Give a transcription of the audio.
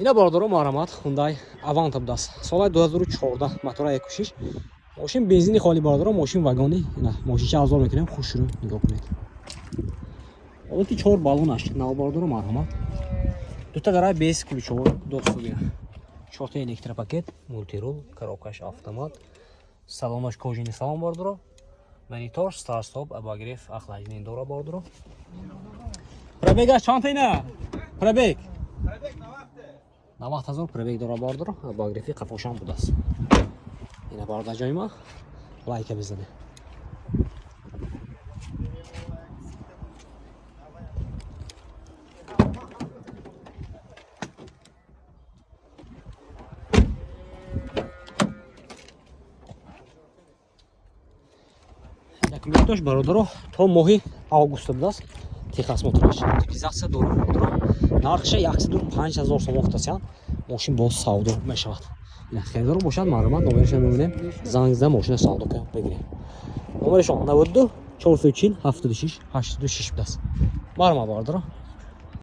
اینا باردارو مرامات Hyundai Avant будаст. Соли 2014 мотора 1.6. ماشین بنزینی خالی باردارو ماشین واگونی. اینا ماشین 4000 میکنیم خوش رو نگاه کنید. اون 4 балонаш нав باردارو مرامات. دو تا гараж без ключовой доступ ина. 4 та электропакет, мультирул, коробкаш автомат. Салонош кожаный салон باردارو. Монитор, старт-стоп, обогрев, охлаждение дора باردارو. Пробегаш чанд ина? Пробег. 90000 пробег дора باردارو. Обогрев қафошам будаст. Ина барда ҷойма. Лайка бизанед. Документош бародаро то моҳи август будааст. Техас мотораш. Типизация дорад бародаро. Нархша 105000 сом офтасян. Мошин боз савдо мешавад. Ина херидор бошад маълумот номерашон мебинем. Занг зада мошина савдо бигирем. Номерашон 92 440 76 86 будааст. Марма бародаро.